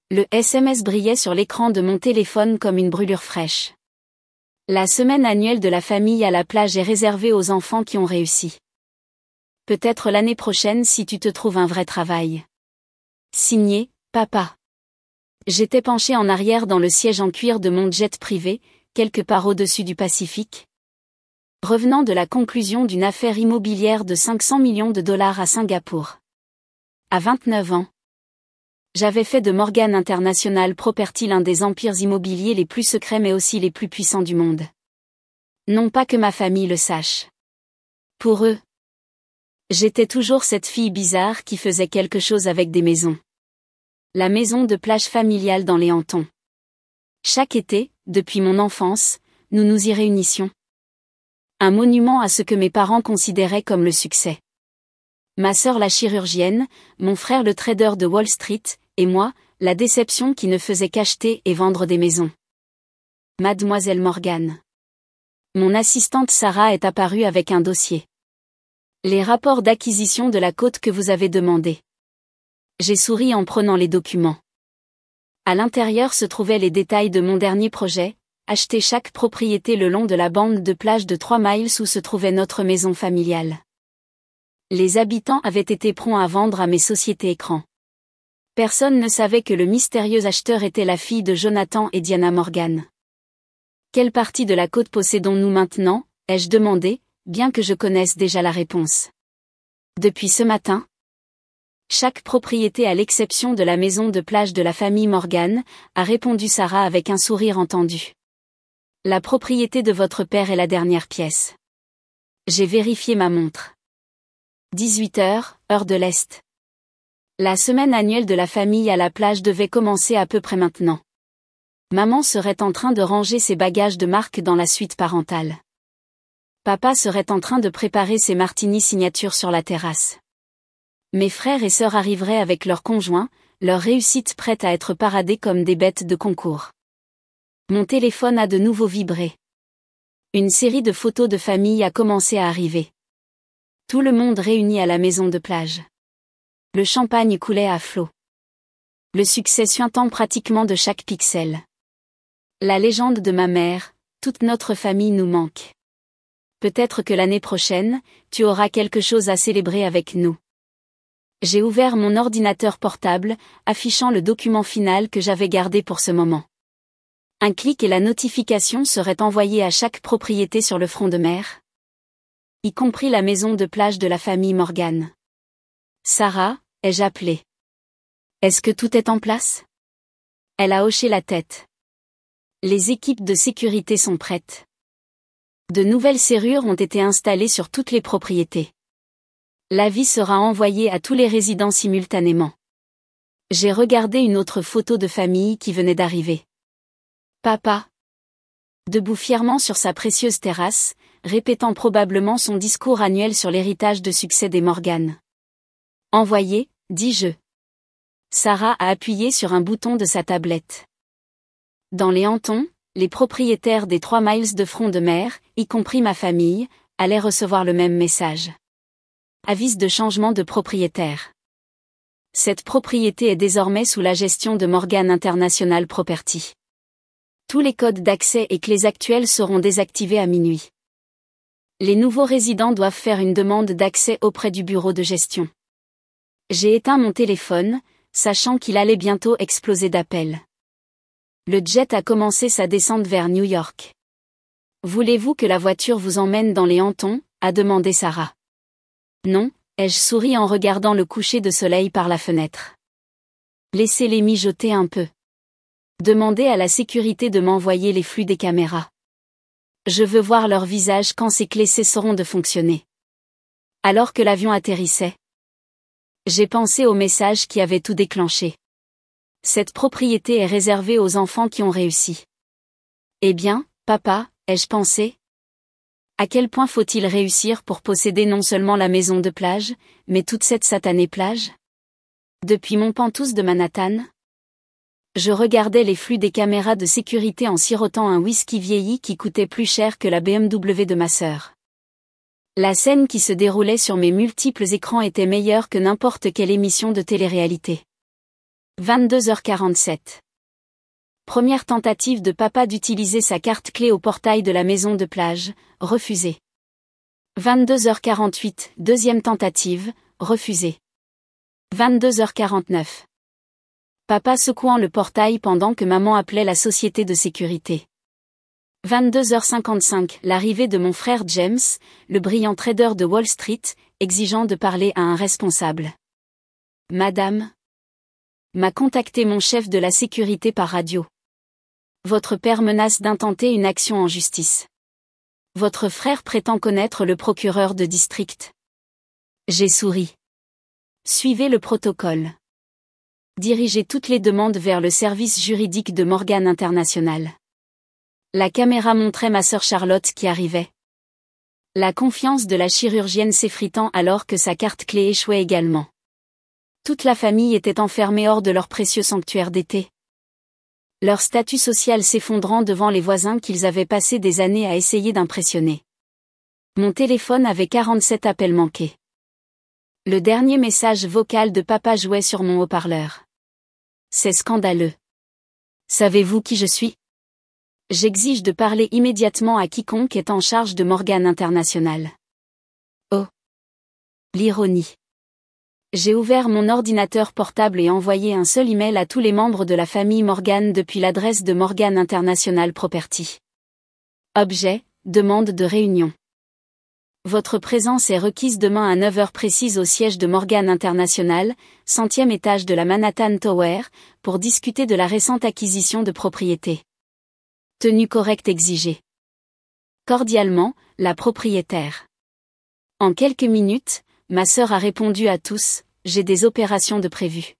Le SMS brillait sur l'écran de mon téléphone comme une brûlure fraîche. La semaine annuelle de la famille à la plage est réservée aux enfants qui ont réussi. Peut-être l'année prochaine si tu te trouves un vrai travail. Signé, Papa. J'étais penché en arrière dans le siège en cuir de mon jet privé, quelque part au-dessus du Pacifique. Revenant de la conclusion d'une affaire immobilière de 500 millions de dollars à Singapour. À 29 ans. J'avais fait de Morgan International Property l'un des empires immobiliers les plus secrets mais aussi les plus puissants du monde. Non pas que ma famille le sache. Pour eux, j'étais toujours cette fille bizarre qui faisait quelque chose avec des maisons. La maison de plage familiale dans les Hamptons. Chaque été, depuis mon enfance, nous nous y réunissions. Un monument à ce que mes parents considéraient comme le succès. Ma sœur la chirurgienne, mon frère le trader de Wall Street, et moi, la déception qui ne faisait qu'acheter et vendre des maisons. Mademoiselle Morgan. Mon assistante Sarah est apparue avec un dossier. Les rapports d'acquisition de la côte que vous avez demandés. J'ai souri en prenant les documents. À l'intérieur se trouvaient les détails de mon dernier projet, acheter chaque propriété le long de la bande de plage de 3 miles où se trouvait notre maison familiale. Les habitants avaient été prompts à vendre à mes sociétés écrans. Personne ne savait que le mystérieux acheteur était la fille de Jonathan et Diana Morgan. Quelle partie de la côte possédons-nous maintenant, ai-je demandé, bien que je connaisse déjà la réponse. Depuis ce matin, chaque propriété à l'exception de la maison de plage de la famille Morgan, a répondu Sarah avec un sourire entendu. La propriété de votre père est la dernière pièce. J'ai vérifié ma montre. 18h, heure de l'Est. La semaine annuelle de la famille à la plage devait commencer à peu près maintenant. Maman serait en train de ranger ses bagages de marque dans la suite parentale. Papa serait en train de préparer ses martinis signature sur la terrasse. Mes frères et sœurs arriveraient avec leurs conjoints, leur réussite prête à être paradée comme des bêtes de concours. Mon téléphone a de nouveau vibré. Une série de photos de famille a commencé à arriver. Tout le monde réuni à la maison de plage. Le champagne coulait à flots. Le succès suintant pratiquement de chaque pixel. La légende de ma mère, toute notre famille nous manque. Peut-être que l'année prochaine, tu auras quelque chose à célébrer avec nous. J'ai ouvert mon ordinateur portable, affichant le document final que j'avais gardé pour ce moment. Un clic et la notification serait envoyée à chaque propriété sur le front de mer, y compris la maison de plage de la famille Morgan. Sarah, ai-je appelé. Est-ce que tout est en place? Elle a hoché la tête. Les équipes de sécurité sont prêtes. De nouvelles serrures ont été installées sur toutes les propriétés. L'avis sera envoyé à tous les résidents simultanément. J'ai regardé une autre photo de famille qui venait d'arriver. Papa. Debout fièrement sur sa précieuse terrasse, répétant probablement son discours annuel sur l'héritage de succès des Morgan. Envoyé, dis-je. Sarah a appuyé sur un bouton de sa tablette. Dans les Hamptons, les propriétaires des 3 miles de front de mer, y compris ma famille, allaient recevoir le même message. Avis de changement de propriétaire. Cette propriété est désormais sous la gestion de Morgan International Property. Tous les codes d'accès et clés actuels seront désactivés à minuit. Les nouveaux résidents doivent faire une demande d'accès auprès du bureau de gestion. J'ai éteint mon téléphone, sachant qu'il allait bientôt exploser d'appels. Le jet a commencé sa descente vers New York. Voulez-vous que la voiture vous emmène dans les Hamptons? A demandé Sarah. Non, ai-je souri en regardant le coucher de soleil par la fenêtre. Laissez-les mijoter un peu. Demandez à la sécurité de m'envoyer les flux des caméras. Je veux voir leur visage quand ces clés cesseront de fonctionner. Alors que l'avion atterrissait, j'ai pensé au message qui avait tout déclenché. Cette propriété est réservée aux enfants qui ont réussi. Eh bien, papa, ai-je pensé? À quel point faut-il réussir pour posséder non seulement la maison de plage, mais toute cette satanée plage? Depuis mon penthouse de Manhattan, je regardais les flux des caméras de sécurité en sirotant un whisky vieilli qui coûtait plus cher que la BMW de ma sœur. La scène qui se déroulait sur mes multiples écrans était meilleure que n'importe quelle émission de télé-réalité. 22h47. Première tentative de papa d'utiliser sa carte clé au portail de la maison de plage, refusée. 22h48, deuxième tentative, refusée. 22h49. Papa secouant le portail pendant que maman appelait la société de sécurité. 22h55, l'arrivée de mon frère James, le brillant trader de Wall Street, exigeant de parler à un responsable. Madame m'a contacté mon chef de la sécurité par radio. Votre père menace d'intenter une action en justice. Votre frère prétend connaître le procureur de district. J'ai souri. Suivez le protocole. Dirigez toutes les demandes vers le service juridique de Morgan International. La caméra montrait ma sœur Charlotte qui arrivait. La confiance de la chirurgienne s'effritant alors que sa carte clé échouait également. Toute la famille était enfermée hors de leur précieux sanctuaire d'été. Leur statut social s'effondrant devant les voisins qu'ils avaient passé des années à essayer d'impressionner. Mon téléphone avait 47 appels manqués. Le dernier message vocal de papa jouait sur mon haut-parleur. C'est scandaleux. Savez-vous qui je suis? J'exige de parler immédiatement à quiconque est en charge de Morgan International. Oh! L'ironie. J'ai ouvert mon ordinateur portable et envoyé un seul email à tous les membres de la famille Morgan depuis l'adresse de Morgan International Property. Objet, demande de réunion. Votre présence est requise demain à 9h précise au siège de Morgan International, 100e étage de la Manhattan Tower, pour discuter de la récente acquisition de propriété. Tenue correcte exigée. Cordialement, la propriétaire. En quelques minutes, ma sœur a répondu à tous, j'ai des opérations de prévues.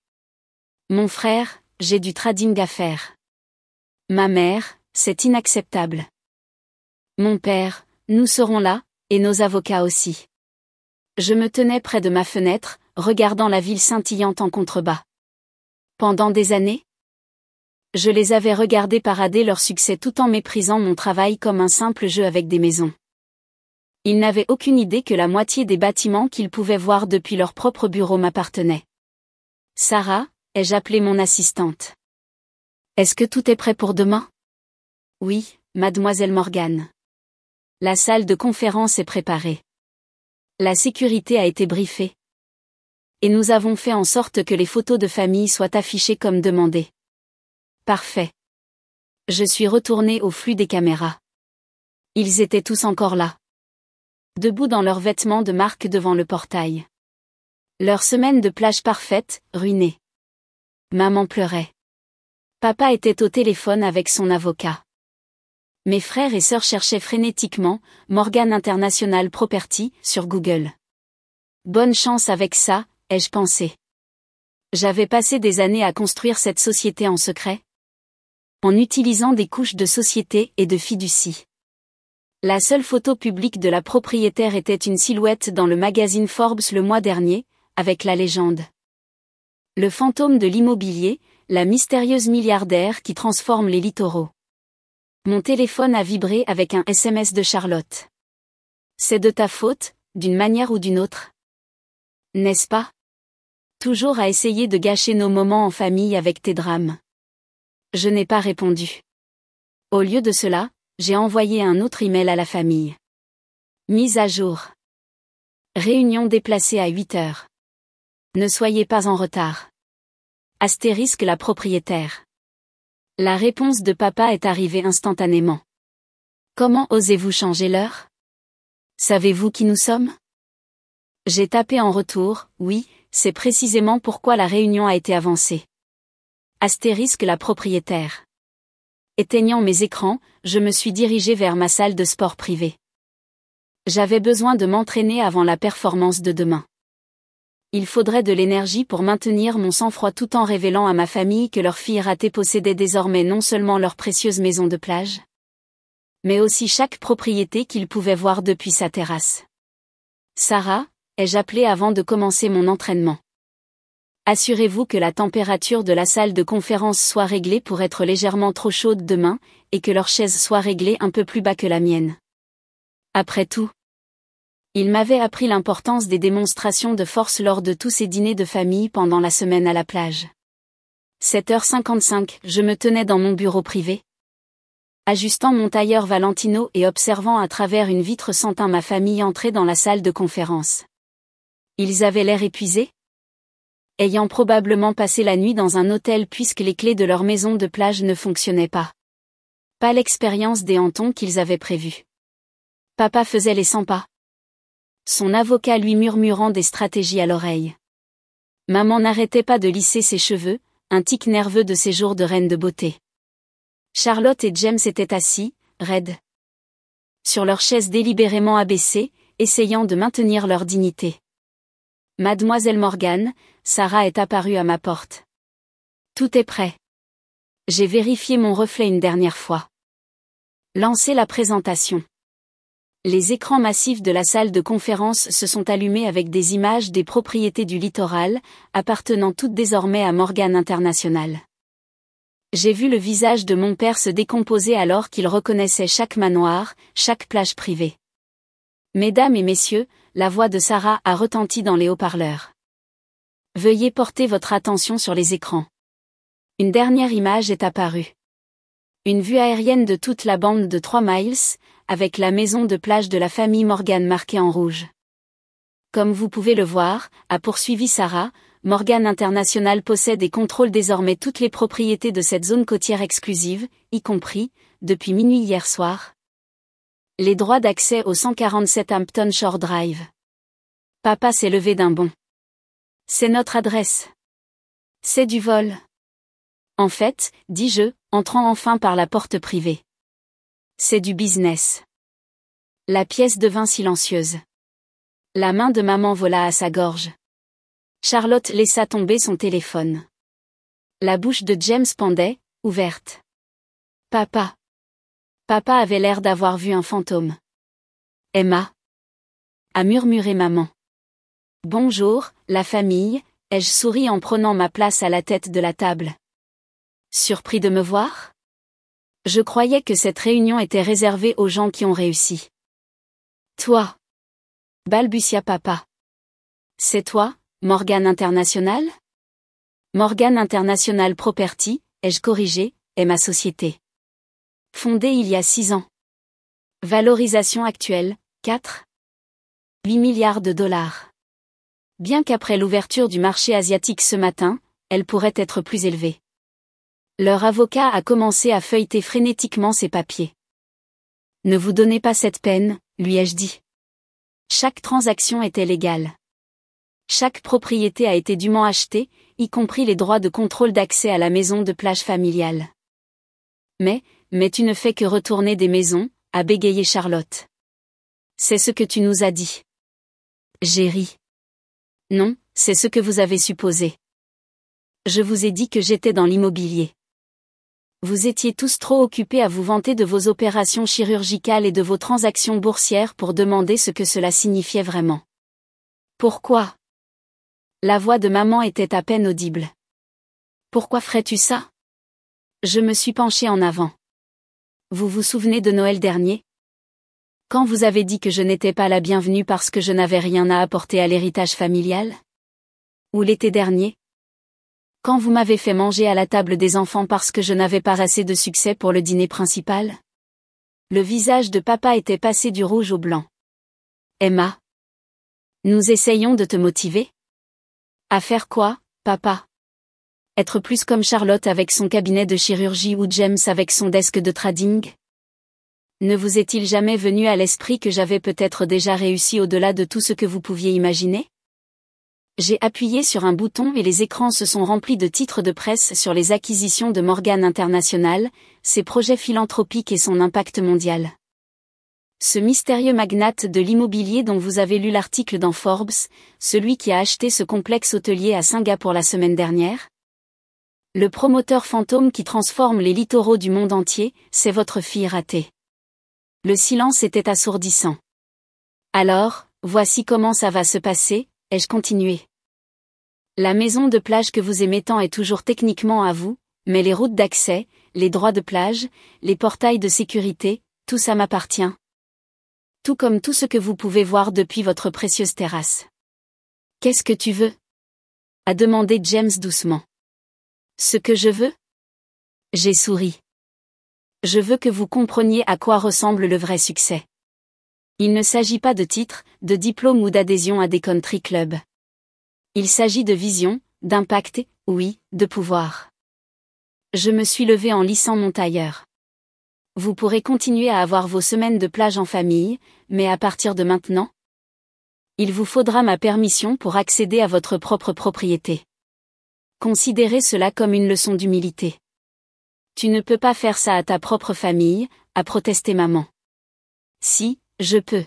Mon frère, j'ai du trading à faire. Ma mère, c'est inacceptable. Mon père, nous serons là, et nos avocats aussi. Je me tenais près de ma fenêtre, regardant la ville scintillante en contrebas. Pendant des années, je les avais regardés parader leur succès tout en méprisant mon travail comme un simple jeu avec des maisons. Ils n'avaient aucune idée que la moitié des bâtiments qu'ils pouvaient voir depuis leur propre bureau m'appartenaient. Sarah, ai-je appelé mon assistante. Est-ce que tout est prêt pour demain? Oui, mademoiselle Morgan. La salle de conférence est préparée. La sécurité a été briefée. Et nous avons fait en sorte que les photos de famille soient affichées comme demandé. Parfait. Je suis retournée au flux des caméras. Ils étaient tous encore là. Debout dans leurs vêtements de marque devant le portail. Leur semaine de plage parfaite, ruinée. Maman pleurait. Papa était au téléphone avec son avocat. Mes frères et sœurs cherchaient frénétiquement Morgan International Property sur Google. Bonne chance avec ça, ai-je pensé. J'avais passé des années à construire cette société en secret. En utilisant des couches de société et de fiducie. La seule photo publique de la propriétaire était une silhouette dans le magazine Forbes le mois dernier, avec la légende. Le fantôme de l'immobilier, la mystérieuse milliardaire qui transforme les littoraux. Mon téléphone a vibré avec un SMS de Charlotte. C'est de ta faute, d'une manière ou d'une autre. N'est-ce pas? Toujours à essayer de gâcher nos moments en famille avec tes drames. Je n'ai pas répondu. Au lieu de cela, j'ai envoyé un autre email à la famille. Mise à jour. Réunion déplacée à 8h. Ne soyez pas en retard. Astérisque la propriétaire. La réponse de papa est arrivée instantanément. Comment osez-vous changer l'heure? Savez-vous qui nous sommes? J'ai tapé en retour, oui, c'est précisément pourquoi la réunion a été avancée. Astérisque la propriétaire. Éteignant mes écrans, je me suis dirigé vers ma salle de sport privée. J'avais besoin de m'entraîner avant la performance de demain. Il faudrait de l'énergie pour maintenir mon sang-froid tout en révélant à ma famille que leur fille ratée possédait désormais non seulement leur précieuse maison de plage, mais aussi chaque propriété qu'ils pouvaient voir depuis sa terrasse. Sarah, ai-je appelé avant de commencer mon entraînement. Assurez-vous que la température de la salle de conférence soit réglée pour être légèrement trop chaude demain, et que leur chaise soit réglée un peu plus bas que la mienne. Après tout, il m'avait appris l'importance des démonstrations de force lors de tous ces dîners de famille pendant la semaine à la plage. 7h55, je me tenais dans mon bureau privé, ajustant mon tailleur Valentino et observant à travers une vitre sentant ma famille entrer dans la salle de conférence. Ils avaient l'air épuisés, ayant probablement passé la nuit dans un hôtel puisque les clés de leur maison de plage ne fonctionnaient pas. Pas l'expérience des hantons qu'ils avaient prévue. Papa faisait les 100 pas. Son avocat lui murmurant des stratégies à l'oreille. Maman n'arrêtait pas de lisser ses cheveux, un tic nerveux de ses jours de reine de beauté. Charlotte et James étaient assis, raides, sur leur chaise délibérément abaissée, essayant de maintenir leur dignité. Mademoiselle Morgan, Sarah est apparue à ma porte. Tout est prêt. J'ai vérifié mon reflet une dernière fois. Lancez la présentation. Les écrans massifs de la salle de conférence se sont allumés avec des images des propriétés du littoral, appartenant toutes désormais à Morgan International. J'ai vu le visage de mon père se décomposer alors qu'il reconnaissait chaque manoir, chaque plage privée. Mesdames et messieurs, la voix de Sarah a retenti dans les haut-parleurs. Veuillez porter votre attention sur les écrans. Une dernière image est apparue. Une vue aérienne de toute la bande de 3 miles, avec la maison de plage de la famille Morgan marquée en rouge. Comme vous pouvez le voir, a poursuivi Sarah, Morgan International possède et contrôle désormais toutes les propriétés de cette zone côtière exclusive, y compris, depuis minuit hier soir, les droits d'accès au 147 Hampton Shore Drive. Papa s'est levé d'un bond. C'est notre adresse. C'est du vol. En fait, dis-je, entrant enfin par la porte privée. C'est du business. La pièce devint silencieuse. La main de maman vola à sa gorge. Charlotte laissa tomber son téléphone. La bouche de James pendait, ouverte. Papa. Papa avait l'air d'avoir vu un fantôme. Emma. A murmuré maman. Bonjour, la famille, ai-je souri en prenant ma place à la tête de la table. Surpris de me voir? Je croyais que cette réunion était réservée aux gens qui ont réussi. Toi. Balbutia papa. C'est toi, Morgan International? Morgan International Property, ai-je corrigé, est ma société. Fondée il y a 6 ans. Valorisation actuelle, 4,8 milliards de dollars. Bien qu'après l'ouverture du marché asiatique ce matin, elle pourrait être plus élevée. Leur avocat a commencé à feuilleter frénétiquement ses papiers. Ne vous donnez pas cette peine, lui ai-je dit. Chaque transaction était légale. Chaque propriété a été dûment achetée, y compris les droits de contrôle d'accès à la maison de plage familiale. Mais tu ne fais que retourner des maisons, a bégayé Charlotte. C'est ce que tu nous as dit. J'ai ri. Non, c'est ce que vous avez supposé. Je vous ai dit que j'étais dans l'immobilier. Vous étiez tous trop occupés à vous vanter de vos opérations chirurgicales et de vos transactions boursières pour demander ce que cela signifiait vraiment. Pourquoi? La voix de maman était à peine audible. Pourquoi ferais-tu ça? Je me suis penchée en avant. Vous vous souvenez de Noël dernier? Quand vous avez dit que je n'étais pas la bienvenue parce que je n'avais rien à apporter à l'héritage familial? Ou l'été dernier? Quand vous m'avez fait manger à la table des enfants parce que je n'avais pas assez de succès pour le dîner principal? Le visage de papa était passé du rouge au blanc. Emma. Nous essayons de te motiver? À faire quoi, papa? Être plus comme Charlotte avec son cabinet de chirurgie ou James avec son desk de trading? Ne vous est-il jamais venu à l'esprit que j'avais peut-être déjà réussi au-delà de tout ce que vous pouviez imaginer? J'ai appuyé sur un bouton et les écrans se sont remplis de titres de presse sur les acquisitions de Morgan International, ses projets philanthropiques et son impact mondial. Ce mystérieux magnate de l'immobilier dont vous avez lu l'article dans Forbes, celui qui a acheté ce complexe hôtelier à Singapour la semaine dernière? Le promoteur fantôme qui transforme les littoraux du monde entier, c'est votre fille ratée. Le silence était assourdissant. Alors, voici comment ça va se passer, ai-je continué. La maison de plage que vous aimez tant est toujours techniquement à vous, mais les routes d'accès, les droits de plage, les portails de sécurité, tout ça m'appartient. Tout comme tout ce que vous pouvez voir depuis votre précieuse terrasse. Qu'est-ce que tu veux? A demandé James doucement. Ce que je veux? J'ai souri. Je veux que vous compreniez à quoi ressemble le vrai succès. Il ne s'agit pas de titre, de diplôme ou d'adhésion à des country clubs. Il s'agit de vision, d'impact et, oui, de pouvoir. Je me suis levée en lissant mon tailleur. Vous pourrez continuer à avoir vos semaines de plage en famille, mais à partir de maintenant, il vous faudra ma permission pour accéder à votre propre propriété. Considérez cela comme une leçon d'humilité. Tu ne peux pas faire ça à ta propre famille, a protesté maman. Si, je peux.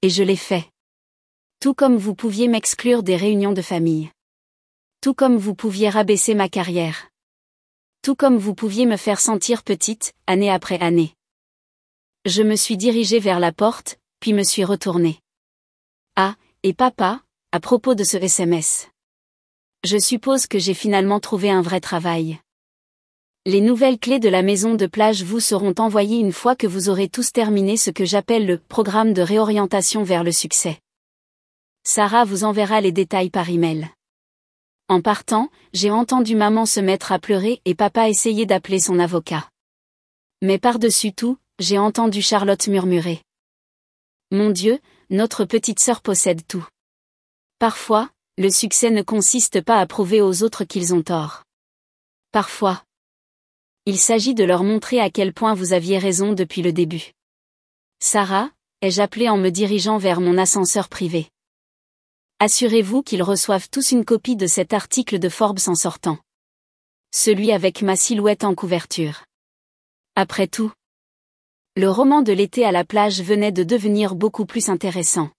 Et je l'ai fait. Tout comme vous pouviez m'exclure des réunions de famille. Tout comme vous pouviez rabaisser ma carrière. Tout comme vous pouviez me faire sentir petite, année après année. Je me suis dirigée vers la porte, puis me suis retournée. Ah, et papa, à propos de ce SMS. Je suppose que j'ai finalement trouvé un vrai travail. Les nouvelles clés de la maison de plage vous seront envoyées une fois que vous aurez tous terminé ce que j'appelle le programme de réorientation vers le succès. Sarah vous enverra les détails par email. En partant, j'ai entendu maman se mettre à pleurer et papa essayer d'appeler son avocat. Mais par-dessus tout, j'ai entendu Charlotte murmurer. Mon Dieu, notre petite sœur possède tout. Parfois, le succès ne consiste pas à prouver aux autres qu'ils ont tort. Parfois, il s'agit de leur montrer à quel point vous aviez raison depuis le début. Sarah, ai-je appelé en me dirigeant vers mon ascenseur privé. Assurez-vous qu'ils reçoivent tous une copie de cet article de Forbes en sortant. Celui avec ma silhouette en couverture. Après tout, le roman de l'été à la plage venait de devenir beaucoup plus intéressant.